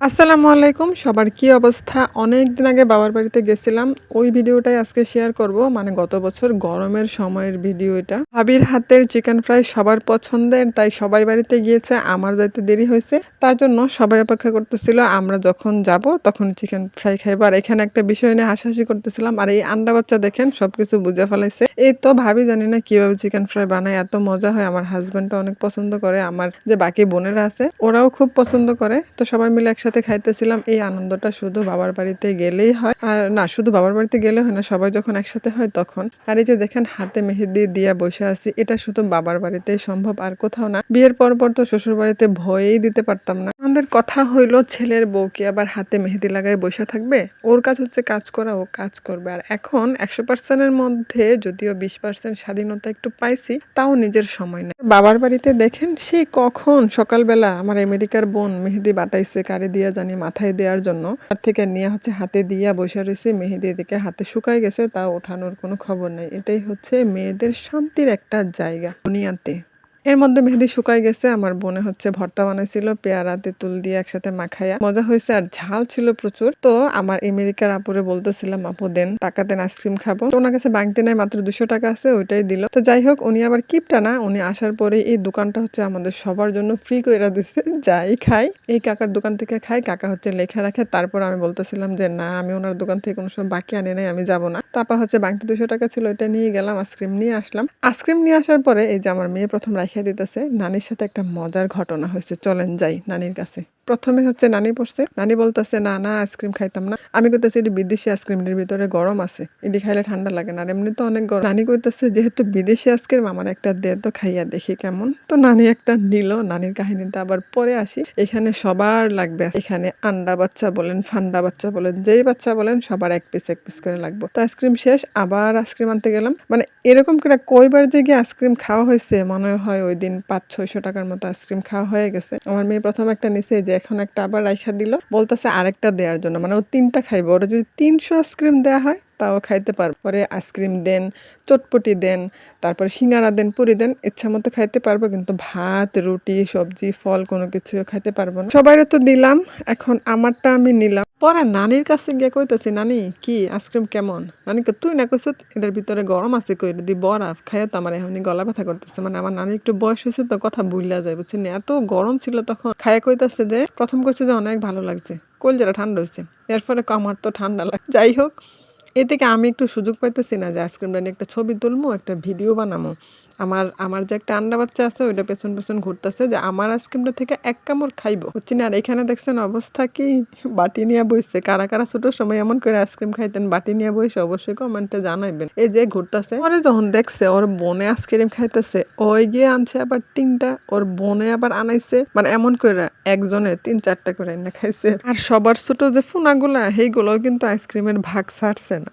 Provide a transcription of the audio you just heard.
আসসালামু আলাইকুম। সবার কি অবস্থা? অনেকদিন আগে বাবার বাড়িতে গেছিলাম। ওই ভিডিওটাই আজকে শেয়ার করব। মানে গত বছর গরমের সময়ের ভিডিও এটা। ভাবির হাতের চিকেন ফ্রাই সবার পছন্দের, তাই সবাই বাড়িতে গিয়েছে। আমার যাইতে দেরি হইছে। তার জন্য সবাই অপেক্ষা করতেছিল। আমরা যখন যাব তখন চিকেন ফ্রাই খাইবো। আর এখানে একটা বিষয় নিয়ে হাসাহাসি করতেছিলাম। আর এই আন্ডা বাচ্চা দেখেন সবকিছু বুঝে ফেলাইছে। এই তো ভাবি জানি না কিভাবে চিকেন ফ্রাই বানায়, এত মজা হয়। আমার হাসব্যান্ডও অনেক পছন্দ করে। আমার যে বাকি বোনেরা আছে ওরাও খুব পছন্দ করে। তো সবাই মিলে একসাথে খাইতেছিলাম। এই আনন্দটা শুধু বাবার বাড়িতে গেলেই হয়। আর না, শুধু বাবার বাড়িতে গেলে হয় না, সবাই যখন একসাথে হয় তখন। আর এই যে দেখেন হাতে মেহেদি দিয়া বসে আছি, এটা শুধু বাবার বাড়িতেই সম্ভব, আর কোথাও না। বিয়ের পর তো শ্বশুর বাড়িতে ভয়েই দিতে পারতাম না। আমাদের কথা হইলো ছেলের বউ কি আবার হাতে মেহেদি লাগায় বসে থাকবে? ওর কাজ হচ্ছে কাজ করা, ও কাজ করবে। আর এখন 100%-এর মধ্যে যদিও 20% স্বাধীনতা একটু পাইছি, তাও নিজের সময় নেই। বাবার বাড়িতে দেখেন সেই কখন সকালবেলা আমার আমেরিকার বোন মেহেদি বাটাইছে, কারে দিয়া জানি মাথায় দেওয়ার জন্য। তার থেকে নিয়ে হচ্ছে হাতে দিয়া বসে রয়েছে। মেহেদি এদিকে হাতে শুকায় গেছে, তাও ওঠানোর কোনো খবর নাই। এটাই হচ্ছে মেয়েদের শান্তির একটা জায়গা দুনিয়াতে। এর মধ্যে মেহেদি শুকায় গেছে। আমার বোনে হচ্ছে ভর্তা বানাইছিল পেয়ারা তেঁতুল দিয়ে একসাথে মাখাইয়া, মজা হয়েছে। আর ঝাল ছিল প্রচুর। তো আমার আমেরিকার আপুরে বলতেছিলাম, আপু দেন টাকা দেন, আইসক্রিম খাবো। তো ওনার কাছে বাংতি নাই, মাত্র 200 টাকা আছে, ওইটাই দিল। তো যাই হোক, উনি আবার কিপটা না, উনি আসার পরে এই দোকানটা হচ্ছে আমাদের সবার জন্য ফ্রি কইরা দিছে। যাই খাই এই কাকার দোকান থেকে খাই। কাকা হচ্ছে লেখা রাখে। তারপর আমি বলতেছিলাম যে না, আমি ওনার দোকান থেকে কোনো সময় বাকি আনি নাই, আমি যাবো না। তারপর হচ্ছে বাংতি 200 টাকা ছিল, এটা নিয়ে গেলাম। আইসক্রিম নিয়ে আসলাম। আইসক্রিম নিয়ে আসার পরে এই যে আমার মেয়ে প্রথম রাইখা দিতেছে। নানির সাথে একটা মজার ঘটনা হয়েছে, চলেন যাই নানির কাছে। প্রথমে হচ্ছে নানি পড়ছে, নানি বলতেছে না না আইসক্রিম খাইতাম না। আমি কইতেছি এটি বিদেশি আইসক্রিম, এর ভিতরে গরম আছে, এটি খাইলে ঠান্ডা লাগে না, আর এমনি তো অনেক গরম। নানি কইতেছে যেহেতু বিদেশি আইসক্রিম আমার একটা দে তো, খাইয়া দেখি কেমন। তো নানি একটা নিল। নানির কাহিনীতে আবার পরে আসি। এখানে সবার লাগবে, এখানে আন্ডা বাচ্চা বলেন, ফান্ডা বাচ্চা বলেন, যেই বাচ্চা বলেন সবার এক পিস করে লাগবে। তো আইসক্রিম শেষ, আবার আইসক্রিম আনতে গেলাম। মানে এরকম করে কয়বার যে গিয়ে আইসক্রিম খাওয়া হয়েছে, মনে হয় ওই দিন 500-600 টাকার মতো আইসক্রিম খাওয়া হয়ে গেছে। আমার মেয়ে প্রথম একটা নিচে, যে এখন একটা আবার রাইখা দিল, বলতেছে আরেকটা দেওয়ার জন্য। মানে ও 3টা খাইবে। ওরা যদি 300 আইসক্রিম দেওয়া হয় তাও খাইতে পারবো। পরে আইসক্রিম দেন, চটপটি দেন, তারপরে সিঙ্গারা দেন, পুরি দেন, ইচ্ছা মতো খাইতে পারবো। কিন্তু ভাত রুটি সবজি ফল কোনো কিছু খাইতে পারবো না। সবাই তো দিলাম, এখন আমারটা আমি নিলাম। পরে নানির কাছে গিয়ে কইতেছি, নানি কি আইসক্রিম কেমন? নানিকে তুই না কইছ এটার ভিতরে গরম আছে, কই এটা দি বরফ খাইয়া তো আমার এখনই গলা ব্যথা করতেছে। মানে আমার নানির একটু বয়স হয়েছে তো, কথা ভুইলা যায় বুঝছেন। এত গরম ছিল তখন। খাইয়া কইতাছে যে প্রথম কইছে যে অনেক ভালো লাগছে, কলজাটা ঠান্ডা হয়েছে। এরপরে আমার তো ঠান্ডা লাগে। যাই হোক, এ থেকে আমি একটু সুযোগ পাইতেছি না যে আইসক্রিমটা নিয়ে একটা ছবি তুলবো, একটা ভিডিও বানাবো। আমার আমার যে একটা আন্ডা বাচ্চা আছে ওইটা পেছন ঘুরতেছে যে আমার আইসক্রিমটা থেকে এক কামড় খাইবো, বুঝছেন। আর এখানে দেখছেন অবস্থা কি, বাটি নিয়ে বইছে। কারা কারা ছোট সময় এমন করে আইসক্রিম খাইতেন বাটি নিয়ে বইছে, অবশ্যই কমেন্টে জানাইবেন। এই যে ঘুরতেছে। পরে যখন দেখছে ওর বোনে আইসক্রিম খাইতেছে, ওই গিয়ে আনছে আবার 3টা, ওর বোনে আবার আনাইছে। মানে এমন করে একজনে 3-4টা করে এনে খাইছে। আর সবার ছোট যে ফুনাগুলা, সেইগুলোও কিন্তু আইসক্রিমের ভাগ ছাড়ছে না।